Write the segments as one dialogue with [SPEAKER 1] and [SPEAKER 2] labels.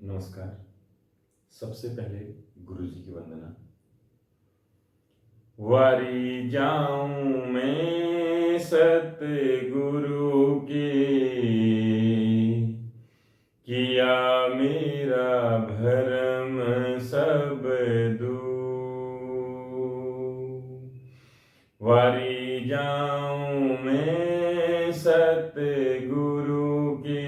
[SPEAKER 1] नमस्कार। सबसे पहले गुरु जी की वंदना। वारी जाऊं मैं सतगुरु के, किया मेरा भरम सब दूर। वारी जाऊं मैं सतगुरु के,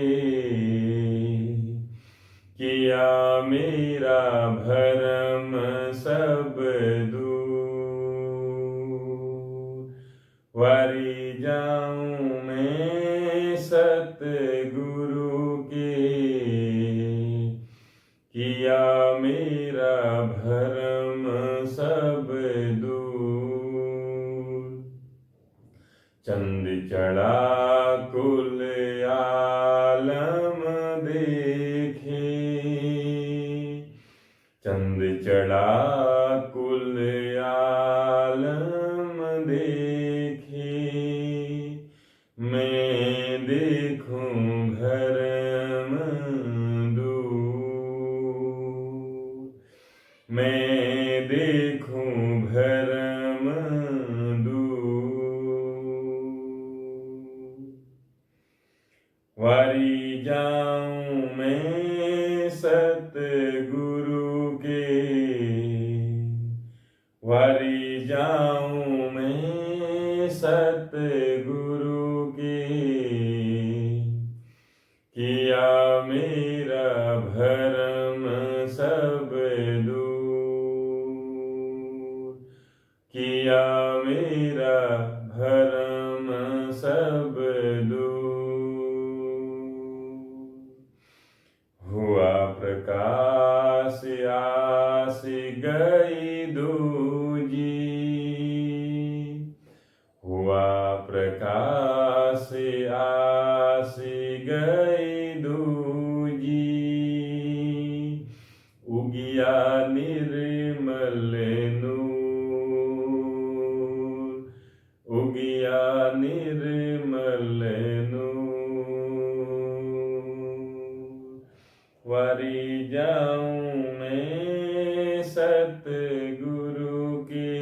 [SPEAKER 1] किया मेरा भरम सब दूर। वारी जाऊं मैं सतगुरु के, किया मेरा भरम सब दूर। चंद चढ़ा कुल आलम देखे, चंद चढ़ा कुल आलम देखे। मैं देखूं भरम दूर, मैं देखूं भरम दूर। वारी जाऊं मैं सतगुरु के, वारी जाऊं मैं सतगुरु के, किया मेरा भरम सब दूर, किया मेरा भरम सब दूर। हुआ प्रकाश आस गई दूजी, हुआ प्रकाश आस गई दूजी। उगिया निर्मल नूर, उगिया निर्मल नूर। वारी जाऊं मैं सतगुरु के,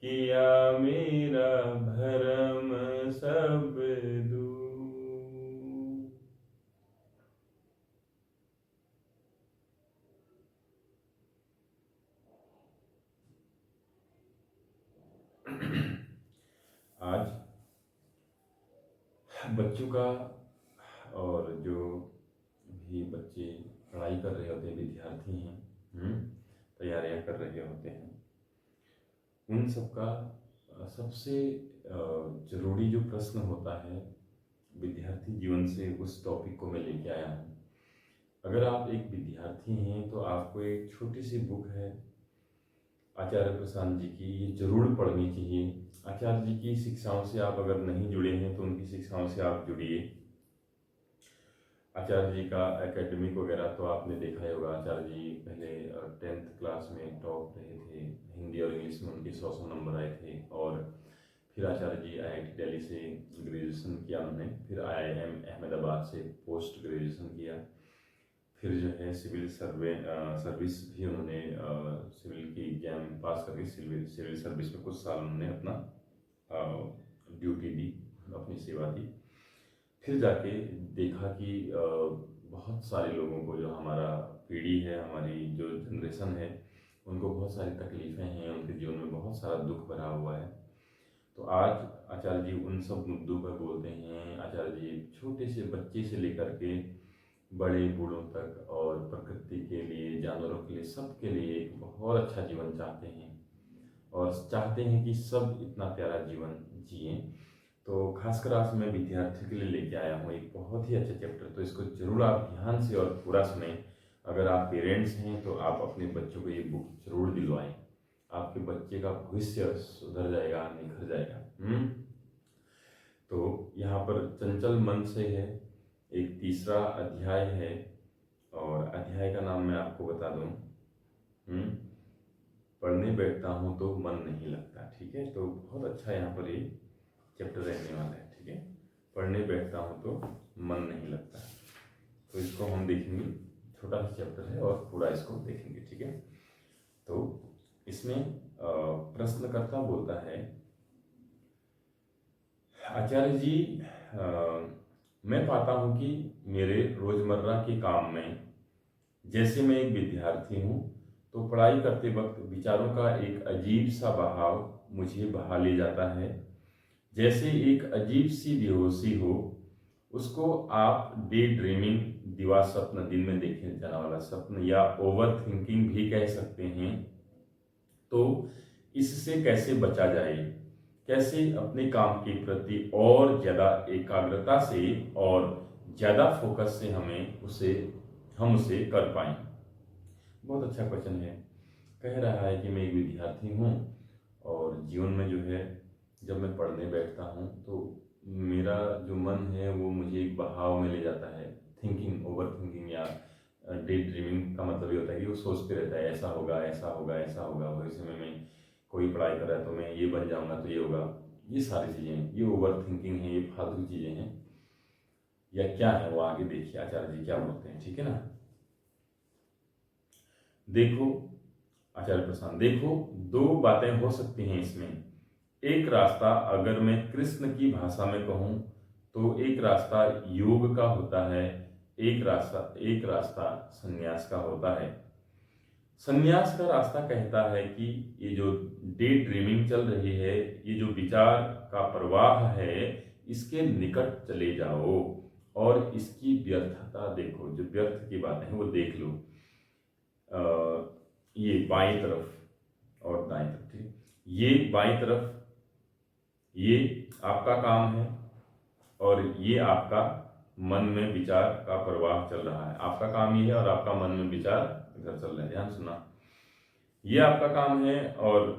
[SPEAKER 1] किया मेरा भरम सब दूर। आज बच्चों का और जो भी बच्चे पढ़ाई कर रहे होते हैं, विद्यार्थी हैं, तैयारियां कर रहे होते हैं, उन सबका सबसे जरूरी जो प्रश्न होता है विद्यार्थी जीवन से, उस टॉपिक को मैं लेके आया हूँ। अगर आप एक विद्यार्थी हैं तो आपको एक छोटी सी बुक है आचार्य प्रशांत जी की, ये जरूर पढ़नी चाहिए। आचार्य जी की शिक्षाओं से आप अगर नहीं जुड़े हैं तो उनकी शिक्षाओं से आप जुड़िए। आचार्य जी का एकेडमिक वगैरह तो आपने देखा ही होगा। आचार्य जी पहले 10th क्लास में टॉप रहे थे, हिंदी और इंग्लिश में उनके 100 नंबर आए थे। और फिर आचार्य जी IIT दिल्ली से ग्रेजुएशन किया उन्होंने, फिर IIM अहमदाबाद से पोस्ट ग्रेजुएशन किया। फिर जो है सिविल सर्विस भी उन्होंने सिविल की एग्जाम पास करके सिविल सर्विस में कुछ साल उन्होंने अपना ड्यूटी दी, अपनी सेवा दी। फिर जाके देखा कि बहुत सारे लोगों को, जो हमारा पीढ़ी है, हमारी जो जनरेशन है, उनको बहुत सारी तकलीफ़ें हैं, उनके जीवन में बहुत सारा दुख भरा हुआ है। तो आज आचार्य जी उन सब मुद्दों पर बोलते हैं। आचार्य जी छोटे से बच्चे से लेकर के बड़े बूढ़ों तक, और प्रकृति के लिए, जानवरों के लिए, सबके लिए एक बहुत अच्छा जीवन चाहते हैं, और चाहते हैं कि सब इतना प्यारा जीवन जिए। तो खासकर आज मैं विद्यार्थियों के लिए लेके आया हूँ एक बहुत ही अच्छा चैप्टर, तो इसको जरूर आप ध्यान से और पूरा सुने। अगर आप पेरेंट्स हैं तो आप अपने बच्चों को ये बुक जरूर दिलवाएं, आपके बच्चे का भविष्य सुधर जाएगा, निखर जाएगा। तो यहाँ पर चंचल मन से है, एक तीसरा अध्याय है, और अध्याय का नाम मैं आपको बता दूं, पढ़ने बैठता हूँ तो मन नहीं लगता। ठीक है, तो बहुत अच्छा यहाँ पर ये चैप्टर रहने वाला है। ठीक है, पढ़ने बैठता हूँ तो मन नहीं लगता। तो तो इसको हम देखेंगे, छोटा सा चैप्टर है और पूरा इसको देखेंगे, ठीक है। तो इसमें प्रश्नकर्ता बोलता है, आचार्य जी मैं पाता हूँ कि मेरे रोजमर्रा के काम में, जैसे मैं एक विद्यार्थी हूँ तो पढ़ाई करते वक्त विचारों का एक अजीब सा बहाव मुझे बहा ले जाता है, जैसे एक अजीब सी बेहोशी हो। उसको आप डे ड्रीमिंग, दिवा स्वप्न, दिन में देखे जाने वाला स्वप्न, या ओवर थिंकिंग भी कह सकते हैं। तो इससे कैसे बचा जाए, कैसे अपने काम के प्रति और ज़्यादा एकाग्रता से और ज़्यादा फोकस से हम उसे कर पाएं। बहुत अच्छा क्वेश्चन है। कह रहा है कि मैं एक विद्यार्थी हूँ और जीवन में जो है जब मैं पढ़ने बैठता हूँ तो मेरा जो मन है वो मुझे एक बहाव में ले जाता है। थिंकिंग, ओवर थिंकिंग या डे ड्रीमिंग का मतलब ये होता है कि वो सोचते रहता है ऐसा होगा, ऐसा होगा, ऐसा होगा, भविष्य में मैं कोई पढ़ाई कर रहा है तो मैं ये बन जाऊंगा तो ये होगा। ये सारी चीज़ें, ये ओवर थिंकिंग है, ये फालतू चीज़ें हैं या क्या है, वो आगे देखिए आचार्य जी क्या बोलते हैं, ठीक है ना। देखो आचार्य प्रशांत, देखो दो बातें हो सकती हैं इसमें। एक रास्ता, अगर मैं कृष्ण की भाषा में कहूँ तो एक रास्ता योग का होता है, एक रास्ता संन्यास का होता है। संन्यास का रास्ता कहता है कि ये जो डे ड्रीमिंग चल रही है, ये जो विचार का प्रवाह है, इसके निकट चले जाओ और इसकी व्यर्थता देखो, जो व्यर्थ की बातें हैं वो देख लो। ये बाईं तरफ और दाईं तरफ, ठीक, ये बाईं तरफ ये आपका काम है और ये आपका मन में विचार का प्रवाह चल रहा है। आपका काम ये है और आपका मन में विचार इधर चल रहा है, ध्यान सुनना। ये आपका काम है और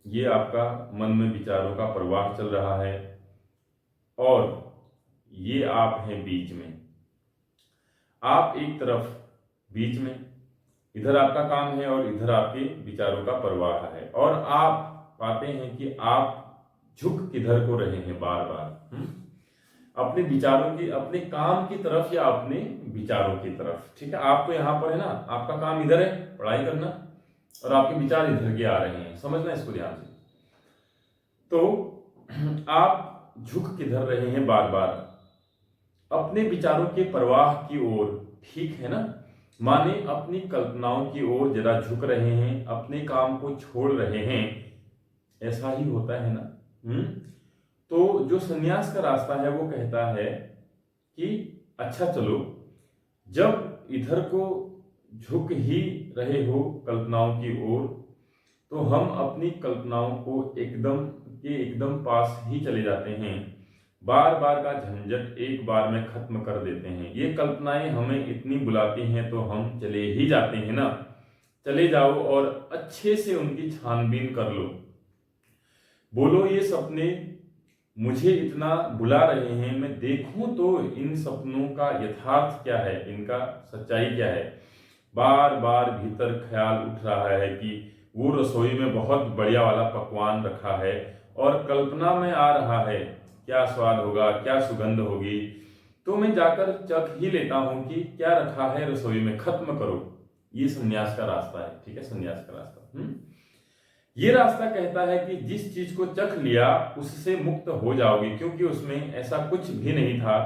[SPEAKER 1] ये आपका मन में विचारों का प्रवाह चल रहा है और ये आप हैं बीच में। आप एक तरफ बीच में, इधर आपका काम है और इधर आपके विचारों का प्रवाह है, और आप पाते हैं कि आप झुक किधर को रहे हैं बार बार, अपने विचारों की, अपने काम की तरफ या अपने विचारों की तरफ, ठीक है। आपको यहाँ पर है ना, आपका काम इधर है पढ़ाई करना और आपके विचार इधर के आ रहे हैं, समझना इसको ध्यान से। तो आप झुक किधर रहे हैं बार बार, अपने विचारों के प्रवाह की ओर, ठीक है ना, माने अपनी कल्पनाओं की ओर जरा झुक रहे हैं, अपने काम को छोड़ रहे हैं, ऐसा ही होता है ना। तो जो संन्यास का रास्ता है वो कहता है कि अच्छा चलो, जब इधर को झुक ही रहे हो कल्पनाओं की ओर, तो हम अपनी कल्पनाओं को एकदम पास ही चले जाते हैं, बार बार का झंझट एक बार में खत्म कर देते हैं। ये कल्पनाएं हमें इतनी बुलाती हैं तो हम चले ही जाते हैं ना। चले जाओ और अच्छे से उनकी छानबीन कर लो, बोलो ये सपने मुझे इतना बुला रहे हैं, मैं देखूं तो इन सपनों का यथार्थ क्या है, इनका सच्चाई क्या है। बार बार भीतर ख्याल उठ रहा है कि वो रसोई में बहुत बढ़िया वाला पकवान रखा है और कल्पना में आ रहा है क्या स्वाद होगा, क्या सुगंध होगी, तो मैं जाकर चख ही लेता हूं कि क्या रखा है रसोई में, खत्म करो। ये संन्यास का रास्ता है, ठीक है, संन्यास का रास्ता। ये रास्ता कहता है कि जिस चीज को चख लिया उससे मुक्त हो जाओगे, क्योंकि उसमें ऐसा कुछ भी नहीं था,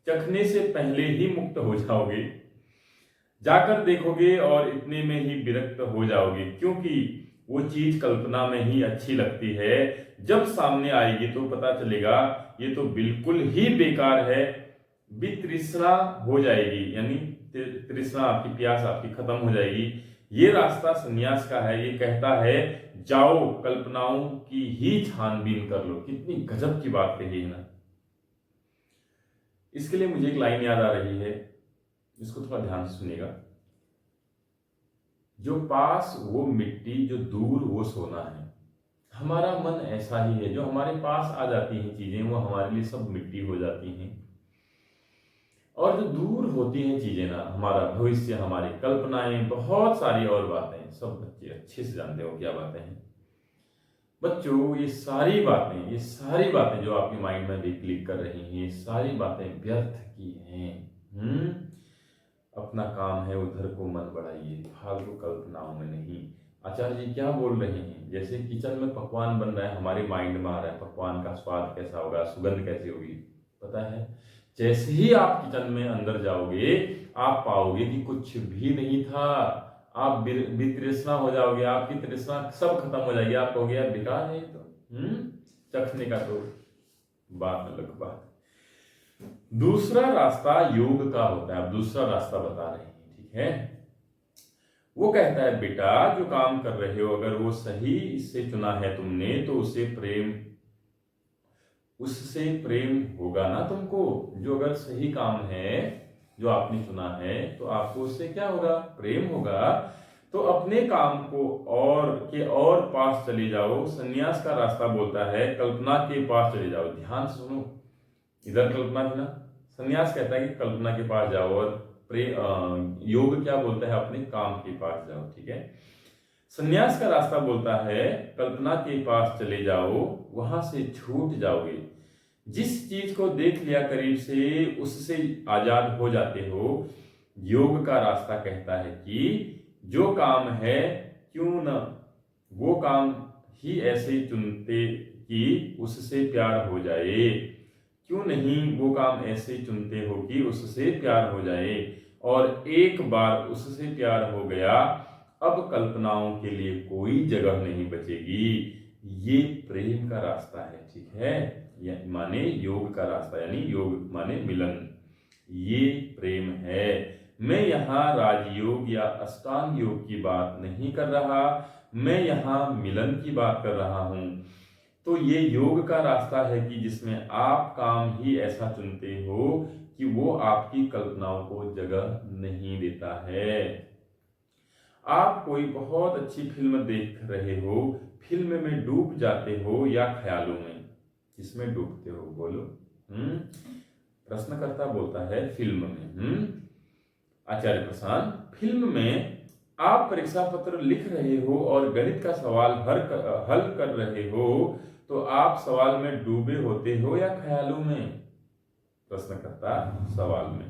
[SPEAKER 1] चखने से पहले ही मुक्त हो जाओगे। जाकर देखोगे और इतने में ही विरक्त हो जाओगे, क्योंकि वो चीज कल्पना में ही अच्छी लगती है, जब सामने आएगी तो पता चलेगा ये तो बिल्कुल ही बेकार है, वितृष्णा हो जाएगी, यानी तृष्णा आपकी, प्यास आपकी खत्म हो जाएगी। ये रास्ता संन्यास का है। ये कहता है जाओ कल्पनाओं की ही छानबीन कर लो। कितनी गजब की बात कही है ना। इसके लिए मुझे एक लाइन याद आ रही है, इसको थोड़ा ध्यान से सुनिएगा। जो पास वो मिट्टी, जो दूर वो सोना है। हमारा मन ऐसा ही है, जो हमारे पास आ जाती हैं चीजें वो हमारे लिए सब मिट्टी हो जाती हैं, और जो दूर होती हैं चीजें ना, हमारा भविष्य, हमारी कल्पनाएं, बहुत सारी और बातें, सब बच्चे अच्छे से जानते हो क्या बातें हैं। बच्चों ये सारी बातें जो आपके माइंड में भी क्लिक कर रही हैं, ये सारी बातें व्यर्थ की हैं। अपना काम है उधर को मन बढ़ाइए, फालतू कल्पनाओं में नहीं। आचार्य जी क्या बोल रहे हैं? जैसे किचन में पकवान बन रहा है, हमारे माइंड में आ रहा है पकवान का स्वाद कैसा होगा, सुगंध कैसी होगी, पता है। जैसे ही आप किचन में अंदर जाओगे आप पाओगे कि कुछ भी नहीं था। आप वितृष्णा हो जाओगे, आपकी तृष्णा सब खत्म हो जाएगी। आप कहोगे यार बेकार है तो चखने का तो बात अलग बात। दूसरा रास्ता योग का होता है। अब दूसरा रास्ता बता रहे हैं, ठीक है। वो कहता है बेटा जो काम कर रहे हो अगर वो सही से चुना है तुमने तो उससे प्रेम होगा ना तुमको। जो अगर सही काम है जो आपने चुना है तो आपको उससे क्या होगा? प्रेम होगा। तो अपने काम को और पास चले जाओ। संन्यास का रास्ता बोलता है कल्पना के पास चले जाओ। ध्यान से सुनो, इधर कल्पना थी ना, संन्यास कहता है कि कल्पना के पास जाओ, और योग क्या बोलता है? अपने काम के पास जाओ, ठीक है। संन्यास का रास्ता बोलता है कल्पना के पास चले जाओ, वहां से छूट जाओगे। जिस चीज को देख लिया करीब से उससे आजाद हो जाते हो। योग का रास्ता कहता है कि जो काम है क्यों न वो काम ही ऐसे चुनते कि उससे प्यार हो जाए। क्यों नहीं वो काम ऐसे चुनते हो कि उससे प्यार हो जाए। और एक बार उससे प्यार हो गया अब कल्पनाओं के लिए कोई जगह नहीं बचेगी। ये प्रेम का रास्ता है, ठीक है। माने योग का रास्ता, यानी योग माने मिलन, ये प्रेम है। मैं यहाँ राजयोग या अष्टांग योग की बात नहीं कर रहा, मैं यहाँ मिलन की बात कर रहा हूं। तो ये योग का रास्ता है कि जिसमें आप काम ही ऐसा चुनते हो कि वो आपकी कल्पनाओं को जगह नहीं देता है। आप कोई बहुत अच्छी फिल्म देख रहे हो, फिल्म में डूब जाते हो या ख्यालों में? किसमें डूबते हो बोलो? प्रश्नकर्ता बोलता है फिल्म में। आचार्य प्रशांत, फिल्म में आप परीक्षा पत्र लिख रहे हो और गणित का सवाल हल कर रहे हो, तो आप सवाल में डूबे होते हो या ख्यालों में? प्रश्नकर्ता सवाल में।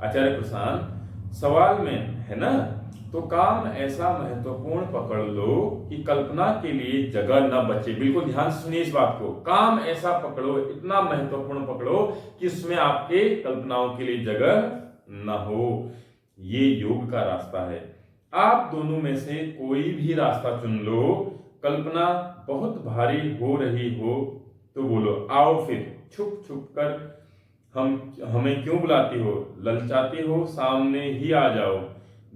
[SPEAKER 1] आचार्य प्रशांत, सवाल में है ना, तो काम ऐसा महत्वपूर्ण पकड़ लो कि कल्पना के लिए जगह न बचे। बिल्कुल ध्यान से सुनिए इस बात को। काम ऐसा पकड़ो, इतना महत्वपूर्ण पकड़ो कि उसमें आपके कल्पनाओं के लिए जगह न हो। ये योग का रास्ता है। आप दोनों में से कोई भी रास्ता चुन लो। कल्पना बहुत भारी हो रही हो तो बोलो आओ फिर, छुप छुप कर हमें क्यों बुलाती हो, ललचाती हो, सामने ही आ जाओ,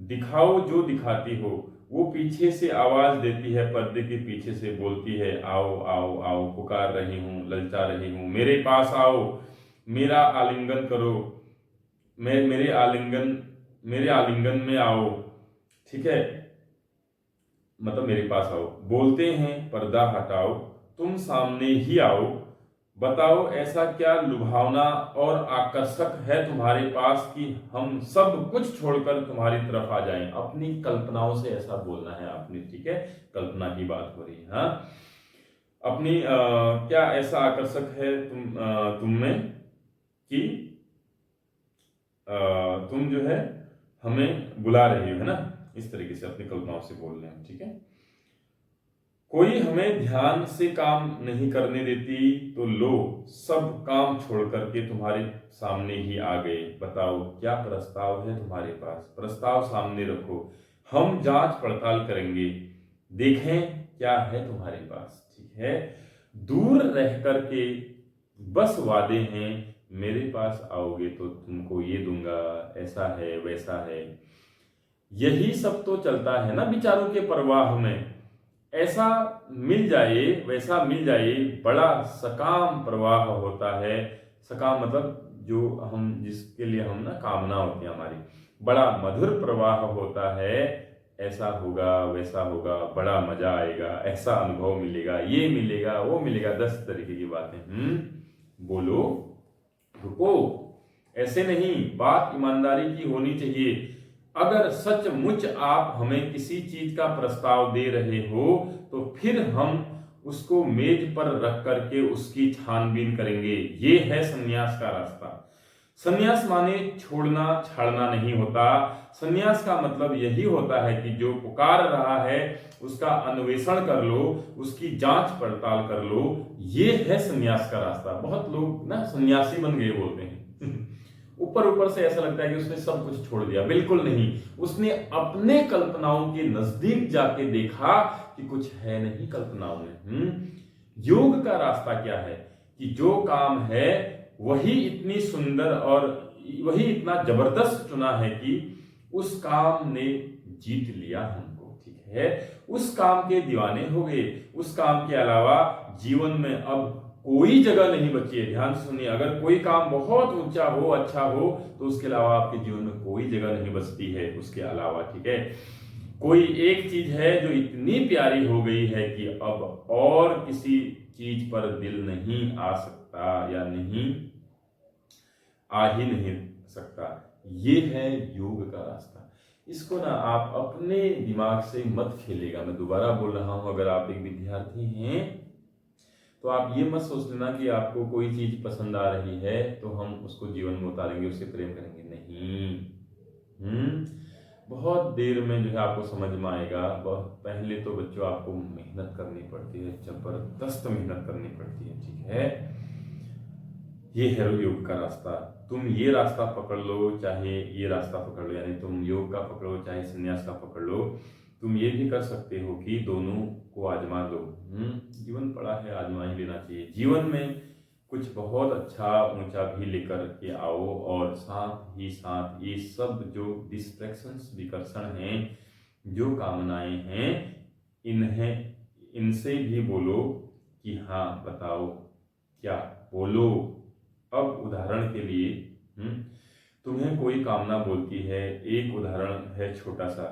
[SPEAKER 1] दिखाओ जो दिखाती हो। वो पीछे से आवाज देती है, पर्दे के पीछे से बोलती है आओ आओ आओ, पुकार रही हूं, ललचा रही हूं, मेरे पास आओ, मेरा आलिंगन करो, मेरे आलिंगन में आओ, ठीक है, मतलब मेरे पास आओ। बोलते हैं पर्दा हटाओ, तुम सामने ही आओ, बताओ ऐसा क्या लुभावना और आकर्षक है तुम्हारे पास कि हम सब कुछ छोड़कर तुम्हारी तरफ आ जाएं। अपनी कल्पनाओं से ऐसा बोलना है आपने, ठीक है। कल्पना की बात हो रही है। हाँ, अपनी क्या ऐसा आकर्षक है तुम में कि तुम जो है हमें बुला रही हो, है ना। इस तरीके से अपनी कल्पनाओं से बोल रहे हैं, ठीक है। कोई हमें ध्यान से काम नहीं करने देती तो लो सब काम छोड़ करके तुम्हारे सामने ही आ गए। बताओ क्या प्रस्ताव है तुम्हारे पास, प्रस्ताव सामने रखो, हम जांच पड़ताल करेंगे, देखें क्या है तुम्हारे पास, ठीक है। दूर रह करके बस वादे हैं, मेरे पास आओगे तो तुमको ये दूंगा, ऐसा है वैसा है। यही सब तो चलता है ना विचारों के प्रवाह में। ऐसा मिल जाए वैसा मिल जाए, बड़ा सकाम प्रवाह होता है। सकाम मतलब जो हम जिसके लिए हम ना कामना होती है हमारी, बड़ा मधुर प्रवाह होता है। ऐसा होगा वैसा होगा, बड़ा मजा आएगा, ऐसा अनुभव मिलेगा, ये मिलेगा वो मिलेगा, 10 तरीके की बातें। बोलो रुको, ऐसे नहीं, बात ईमानदारी की होनी चाहिए। अगर सचमुच आप हमें किसी चीज का प्रस्ताव दे रहे हो तो फिर हम उसको मेज पर रख करके उसकी छानबीन करेंगे। ये है संन्यास का रास्ता। संन्यास माने छोड़ना छाड़ना नहीं होता। संन्यास का मतलब यही होता है कि जो पुकार रहा है उसका अन्वेषण कर लो, उसकी जांच पड़ताल कर लो। ये है संन्यास का रास्ता। बहुत लोग ना सन्यासी बन गए बोलते हैं ऊपर ऊपर से ऐसा लगता है कि उसने सब कुछ छोड़ दिया। बिल्कुल नहीं, उसने अपने कल्पनाओं के नजदीक जाके देखा कि कुछ है नहीं कल्पनाओं में। योग का रास्ता क्या है कि जो काम है वही इतनी सुंदर और वही इतना जबरदस्त चुना है कि उस काम ने जीत लिया हमको, ठीक है। उस काम के दीवाने हो गए। उस काम के अलावा जीवन में अब कोई जगह नहीं बची है। ध्यान से सुनिए, अगर कोई काम बहुत ऊंचा हो, अच्छा हो, तो उसके अलावा आपके जीवन में कोई जगह नहीं बचती है उसके अलावा, ठीक है। कोई एक चीज है जो इतनी प्यारी हो गई है कि अब और किसी चीज पर दिल नहीं आ सकता या नहीं आ ही नहीं सकता। ये है योग का रास्ता। इसको ना आप अपने दिमाग से मत खेलेगा। मैं दोबारा बोल रहा हूं, अगर आप एक विद्यार्थी हैं तो आप ये मत सोच लेना कि आपको कोई चीज पसंद आ रही है तो हम उसको जीवन में उतारेंगे, उससे प्रेम करेंगे। नहीं, बहुत देर में जो है आपको समझ में आएगा। बहुत पहले तो बच्चों आपको मेहनत करनी पड़ती है, जबरदस्त मेहनत करनी पड़ती है, ठीक है। ये है योग का रास्ता। तुम ये रास्ता पकड़ लो चाहे ये रास्ता पकड़ लो, यानी तुम योग का पकड़ो चाहे संन्यास का पकड़ लो। तुम ये भी कर सकते हो कि दोनों को आजमा लो। जीवन पड़ा है, आजमा ही लेना चाहिए। जीवन में कुछ बहुत अच्छा ऊंचा भी लेकर के आओ, और साथ ही साथ ये सब जो डिस्ट्रैक्शंस विकर्षण हैं, जो कामनाएं हैं, इनसे भी बोलो कि हाँ बताओ क्या, बोलो। अब उदाहरण के लिए तुम्हें कोई कामना बोलती है। एक उदाहरण है छोटा सा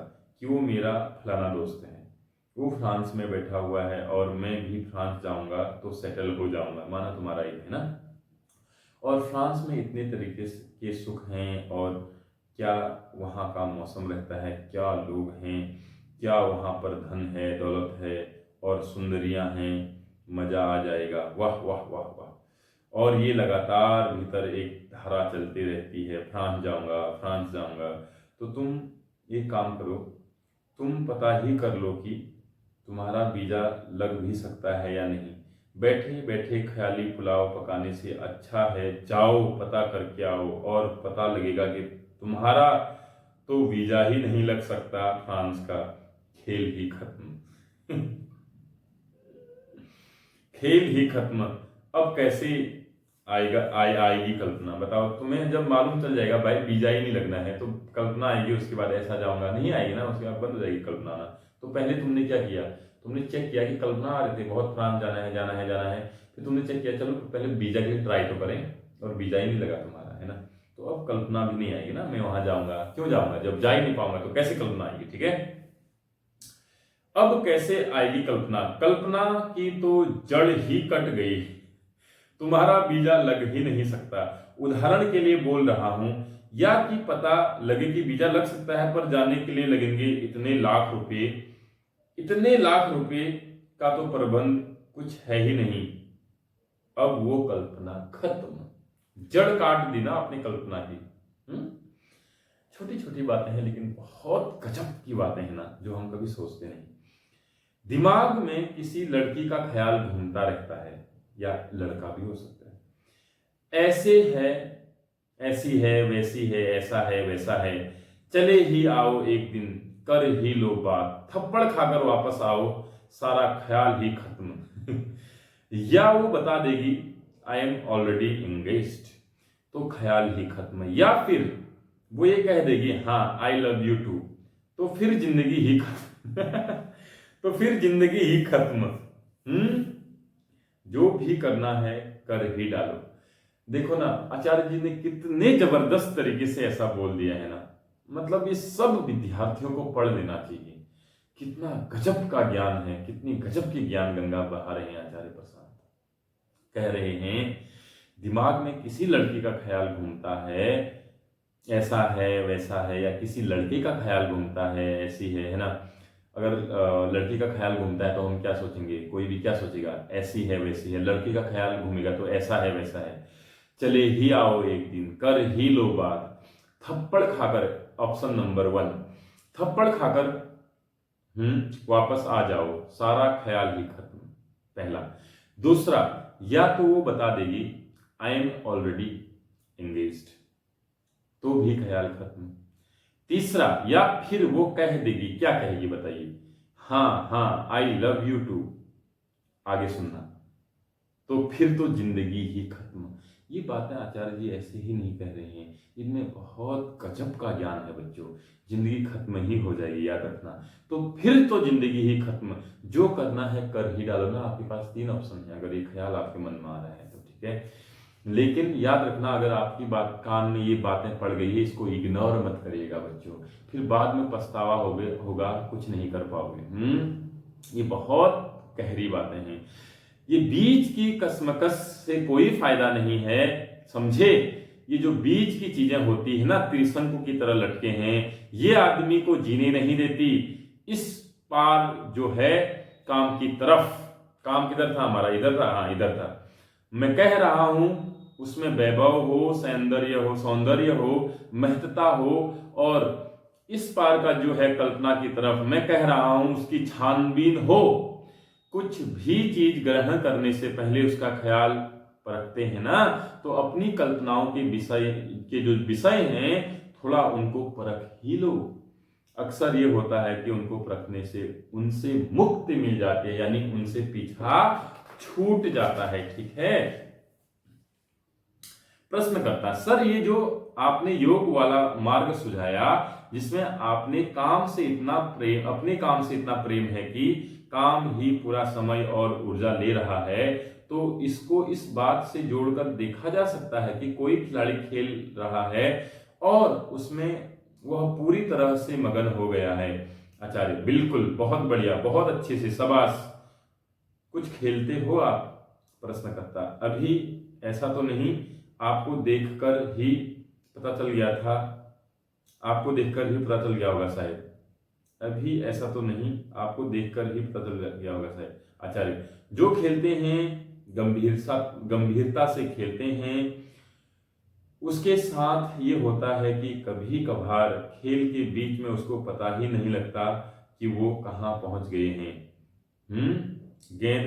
[SPEAKER 1] कि वो मेरा फलाना दोस्त है, वो फ्रांस में बैठा हुआ है और मैं भी फ्रांस जाऊंगा तो सेटल हो जाऊंगा, माना तुम्हारा एक है ना। और फ्रांस में इतने तरीके के सुख हैं, और क्या वहाँ का मौसम रहता है, क्या लोग हैं, क्या वहाँ पर धन है, दौलत है और सुंदरियां हैं, मजा आ जाएगा, वाह वाह वाह वाह। और ये लगातार भीतर एक धारा चलती रहती है, फ्रांस जाऊंगा फ्रांस जाऊंगा। तो तुम एक काम करो, तुम पता ही कर लो कि तुम्हारा वीजा लग भी सकता है या नहीं। बैठे बैठे ख्याली पुलाव पकाने से अच्छा है जाओ पता करके आओ, और पता लगेगा कि तुम्हारा तो वीजा ही नहीं लग सकता फ्रांस का। खेल ही खत्म खेल ही खत्म। अब कैसे आएगी कल्पना, बताओ। तुम्हें जब मालूम चल जाएगा भाई वीजा ही नहीं लगना है, तो कल्पना आएगी उसके बाद ऐसा जाऊंगा, नहीं आएगी ना, उसके बाद बंद हो जाएगी कल्पना आना। तो पहले तुमने क्या किया, तुमने चेक किया कि कल्पना आ रहे थे बहुत फ्रांस जाना है जाना है जाना है, फिर तुमने चेक किया चलो पहले वीजा के लिए ट्राई तो करें, और वीजा ही नहीं लगा तुम्हारा, है ना। तो अब कल्पना भी नहीं आएगी ना, मैं वहां जाऊंगा, क्यों जाऊंगा, जब जा ही नहीं पाऊंगा तो कैसे कल्पना आएगी, ठीक है। अब कैसे आएगी कल्पना, कल्पना की तो जड़ ही कट गई, तुम्हारा वीजा लग ही नहीं सकता। उदाहरण के लिए बोल रहा हूं, या कि पता लगे कि वीजा लग सकता है पर जाने के लिए लगेंगे इतने लाख रुपए, इतने लाख रुपए का तो प्रबंध कुछ है ही नहीं। अब वो कल्पना खत्म, जड़ काट दी ना अपनी कल्पना की। छोटी छोटी बातें हैं लेकिन बहुत गजब की बातें हैं ना, जो हम कभी सोचते नहीं। दिमाग में किसी लड़की का ख्याल घूमता रहता है, या लड़का भी हो सकता है। ऐसे है, ऐसी है, वैसी है, ऐसा है वैसा है, चले ही आओ एक दिन, कर ही लो बात, थप्पड़ खाकर वापस आओ, सारा ख्याल ही खत्म या वो बता देगी आई एम ऑलरेडी इंगेज्ड, तो ख्याल ही खत्म। या फिर वो ये कह देगी हाँ आई लव यू टू, तो फिर जिंदगी ही खत्म तो फिर जिंदगी ही खत्म। जो भी करना है कर ही डालो। देखो ना, आचार्य जी ने कितने जबरदस्त तरीके से ऐसा बोल दिया है ना, मतलब ये सब विद्यार्थियों को पढ़ लेना चाहिए। कितना गजब का ज्ञान है, कितनी गजब की ज्ञान गंगा बहा रहे हैं आचार्य प्रसाद। कह रहे हैं दिमाग में किसी लड़की का ख्याल घूमता है, ऐसा है वैसा है, या किसी लड़के का ख्याल घूमता है, ऐसी है ना। अगर लड़की का ख्याल घूमता है तो हम क्या सोचेंगे, कोई भी क्या सोचेगा, ऐसी है वैसी है। लड़की का ख्याल घूमेगा तो ऐसा है वैसा है। चले ही आओ एक दिन, कर ही लो बात, थप्पड़ खाकर, ऑप्शन नंबर 1, थप्पड़ खाकर वापस आ जाओ, सारा ख्याल ही खत्म, पहला। दूसरा, या तो वो बता देगी आई एम ऑलरेडी एंगेज्ड, तो भी ख्याल खत्म। तीसरा, या फिर वो कह देगी, क्या कहेगी बताइए, हाँ हाँ आई लव यू टू, आगे सुनना, तो फिर तो जिंदगी ही खत्म। ये बातें आचार्य जी ऐसे ही नहीं कह रहे हैं, इनमें बहुत गजब का ज्ञान है बच्चों। जिंदगी खत्म ही हो जाएगी, याद रखना, तो फिर तो जिंदगी ही खत्म, जो करना है कर ही डालो ना। आपके पास 3 ऑप्शन है, अगर ये ख्याल आपके मन में आ रहा है तो, ठीक है। लेकिन याद रखना, अगर आपकी बात कान में ये बातें पड़ गई है, इसको इग्नोर मत करिएगा बच्चों, फिर बाद में पछतावा होगा, कुछ नहीं कर पाओगे। ये बहुत गहरी बातें हैं, ये बीच की कसमकस से कोई फायदा नहीं है, समझे। ये जो बीच की चीजें होती है ना, त्रिशंकु की तरह लटके हैं, ये आदमी को जीने नहीं देती। इस पार जो है काम की तरफ, काम किधर था हमारा, इधर था, हाँ इधर था, मैं कह रहा हूं उसमें वैभव हो, सौंदर्य हो, महत्ता हो, और इस पार का जो है कल्पना की तरफ मैं कह रहा हूं उसकी छानबीन हो। कुछ भी चीज ग्रहण करने से पहले उसका ख्याल परखते हैं ना, तो अपनी कल्पनाओं के जो विषय हैं, थोड़ा उनको परख ही लो। अक्सर ये होता है कि उनको परखने से उनसे मुक्ति मिल जाती है, यानी उनसे पीछा छूट जाता है, ठीक है। प्रश्न करता, सर ये जो आपने योग वाला मार्ग सुझाया, जिसमें आपने काम से इतना प्रेम, अपने काम से इतना प्रेम है कि काम ही पूरा समय और ऊर्जा ले रहा है, तो इसको इस बात से जोड़कर देखा जा सकता है कि कोई खिलाड़ी खेल रहा है और उसमें वह पूरी तरह से मगन हो गया है। आचार्य, बिल्कुल, बहुत बढ़िया, बहुत अच्छे से, शाबाश। कुछ खेलते हो आप? प्रश्न करता, अभी ऐसा तो नहीं, आपको देखकर ही पता चल गया था, आपको देखकर ही पता चल गया होगा शायद। अभी ऐसा तो नहीं, आपको देखकर ही पता चल गया होगा शायद। आचार्य, जो खेलते हैं गंभीरता से खेलते हैं, उसके साथ ये होता है कि कभी कभार खेल के बीच में उसको पता ही नहीं लगता कि वो कहाँ पहुंच गए हैं। गेंद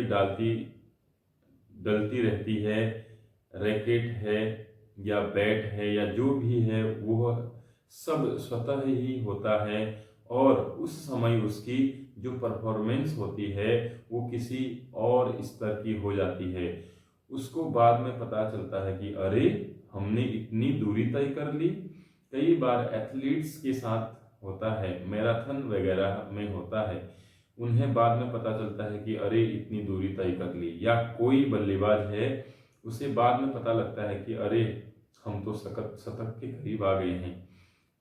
[SPEAKER 1] डलती रहती है, रैकेट है या बैट है या जो भी है, वो सब स्वतः ही होता है, और उस समय उसकी जो परफॉर्मेंस होती है वो किसी और स्तर की हो जाती है। उसको बाद में पता चलता है कि अरे हमने इतनी दूरी तय कर ली। कई बार एथलीट्स के साथ होता है, मैराथन वगैरह में होता है, उन्हें बाद में पता चलता है कि अरे इतनी दूरी तय कर ली। या कोई बल्लेबाज है, उसे बाद में पता लगता है कि अरे हम तो शतक के करीब आ गए हैं।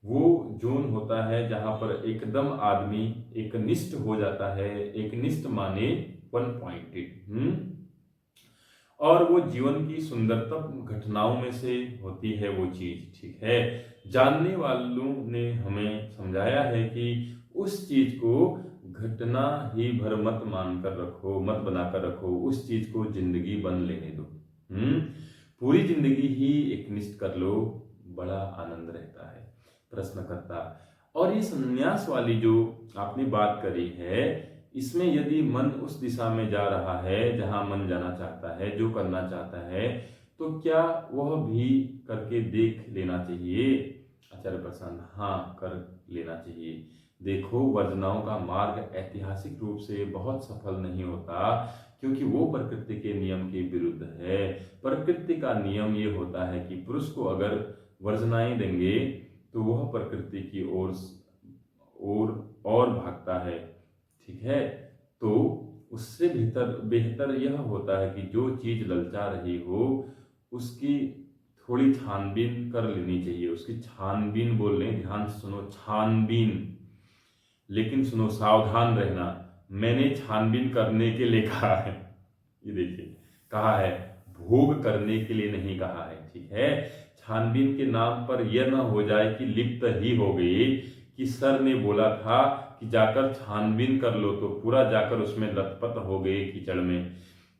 [SPEAKER 1] वो जोन होता है जहां पर एकदम आदमी एकनिष्ठ हो जाता है, एकनिष्ठ माने वन पॉइंटेड, और वो जीवन की सुंदरतम घटनाओं में से होती है वो चीज, ठीक है। जानने वालों ने हमें समझाया है कि उस चीज को घटना ही भर मत मानकर रखो, मत बनाकर रखो, उस चीज को जिंदगी बन लेने दो। पूरी जिंदगी ही एकनिष्ठ कर लो, बड़ा आनंद रहता है। प्रश्नकर्ता, और ये संन्यास वाली जो आपने बात करी है, इसमें यदि मन उस दिशा में जा रहा है जहां मन जाना चाहता है, जो करना चाहता है, तो क्या वह भी करके देख लेना चाहिए? आचार्य प्रसन्न, हाँ कर लेना चाहिए। देखो, वर्जनाओं का मार्ग ऐतिहासिक रूप से बहुत सफल नहीं होता, क्योंकि वो प्रकृति के नियम के विरुद्ध है। प्रकृति का नियम ये होता है कि पुरुष को अगर वर्जनाएं देंगे तो वह प्रकृति की ओर भागता है, ठीक है। तो उससे बेहतर यह होता है कि जो चीज ललचा रही हो उसकी थोड़ी छानबीन कर लेनी चाहिए। उसकी छानबीन बोल रहे, ध्यान से सुनो, छानबीन, लेकिन सुनो, सावधान रहना, मैंने छानबीन करने के लिए कहा है, ये देखिए, कहा है, भोग करने के लिए नहीं कहा है, ठीक है। छानबीन के नाम पर यह न हो जाए कि लिप्त ही हो गई कि सर ने बोला था कि जाकर छानबीन कर लो, तो पूरा जाकर उसमें लथपथ हो गए कीचड़ में।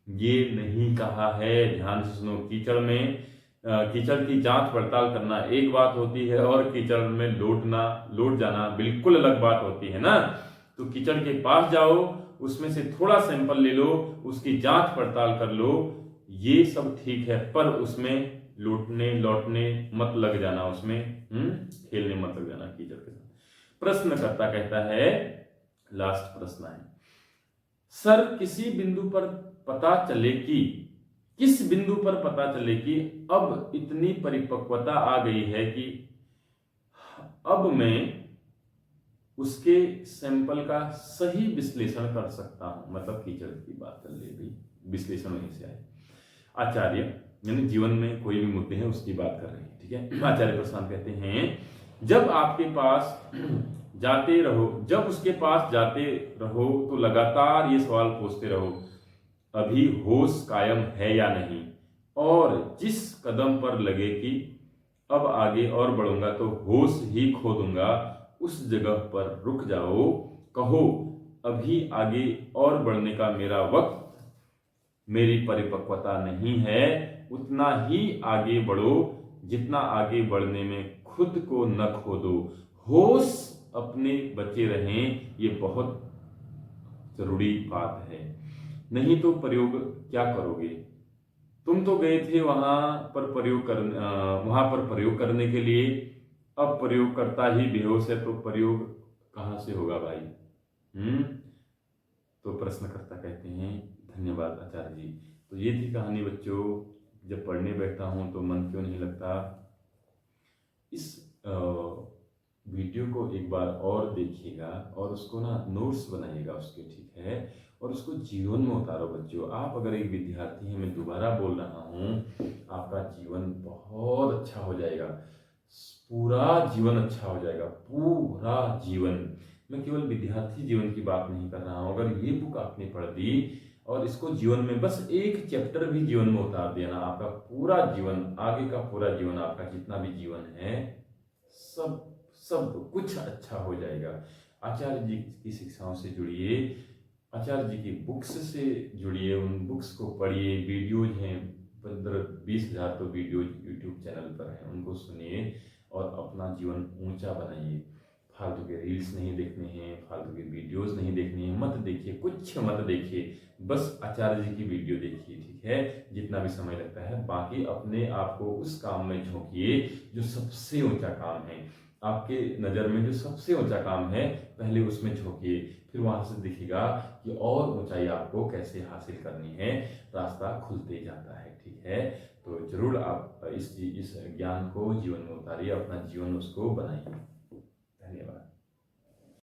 [SPEAKER 1] ये नहीं कहा है, ध्यान से सुनो, कीचड़ में कीचड़ की जांच पड़ताल करना एक बात होती है और कीचड़ में लौट जाना बिल्कुल अलग बात होती है ना। तो कीचड़ के पास जाओ, उसमें से थोड़ा सैंपल ले लो, उसकी जांच पड़ताल कर लो, ये सब ठीक है, पर उसमें लौटने मत लग जाना, उसमें खेलने मत लग जाना कीचड़ के साथ। प्रश्नकर्ता कहता है, लास्ट प्रश्न है, सर किस बिंदु पर पता चले कि अब इतनी परिपक्वता आ गई है कि अब मैं उसके सैंपल का सही विश्लेषण कर सकता हूं। मतलब कीचड़ की बात चल रही भी, विश्लेषण वहीं से आए। आचार्य यानी जीवन में कोई भी मुद्दे हैं उसकी बात कर रहे हैं, ठीक है। आचार्य प्रशांत कहते हैं, जब उसके पास जाते रहो तो लगातार ये सवाल पूछते रहो, अभी होश कायम है या नहीं, और जिस कदम पर लगे कि अब आगे और बढ़ूंगा तो होश ही खो दूंगा, उस जगह पर रुक जाओ, कहो अभी आगे और बढ़ने का मेरा वक्त, मेरी परिपक्वता नहीं है, उतना ही आगे बढ़ो जितना आगे बढ़ने में खुद को न खो दो, होश अपने बचे रहें, ये बहुत जरूरी बात है। नहीं तो प्रयोग क्या करोगे? तुम तो गए थे वहां पर प्रयोग करने के लिए, अब प्रयोग करता ही बेहोश है तो प्रयोग कहां से होगा भाई? तो प्रश्नकर्ता कहते हैं, धन्यवाद आचार्य जी। तो ये थी कहानी बच्चों। जब पढ़ने बैठता हूं तो मन क्यों नहीं लगता। इस वीडियो को एक बार और देखिएगा और उसको ना नोट्स बनाइएगा उसके, ठीक है, और उसको जीवन में उतारो बच्चों। आप अगर एक विद्यार्थी हैं, मैं दोबारा बोल रहा हूँ, आपका जीवन बहुत अच्छा हो जाएगा, पूरा जीवन अच्छा हो जाएगा, पूरा जीवन। मैं केवल विद्यार्थी जीवन की बात नहीं कर रहा हूँ। अगर ये बुक आपने पढ़ दी और इसको जीवन में बस एक चैप्टर भी जीवन में उतार दिया ना, आपका पूरा जीवन, आगे का पूरा जीवन, आपका जितना भी जीवन है, सब कुछ अच्छा हो जाएगा। आचार्य जी की शिक्षाओं से जुड़िए, आचार्य जी की बुक्स से जुड़िए, उन बुक्स को पढ़िए। वीडियोज हैं 15-20 हज़ार तो वीडियोज यूट्यूब चैनल पर हैं, उनको सुनिए और अपना जीवन ऊंचा बनाइए। फालतू के रील्स नहीं देखने हैं, फालतू के वीडियोस नहीं देखने हैं, मत देखिए, कुछ मत देखिए, बस आचार्य जी की वीडियो देखिए, ठीक है, जितना भी समय लगता है। बाकी अपने आप को उस काम में झोंकिए जो सबसे ऊंचा काम है, आपके नज़र में जो सबसे ऊंचा काम है, पहले उसमें झोंकिए, फिर वहां से दिखेगा कि और ऊंचाई आपको कैसे हासिल करनी है, रास्ता खुलते जाता है, ठीक है। तो जरूर आप इस ज्ञान को जीवन में उतारिए, अपना जीवन उसको बनाइए।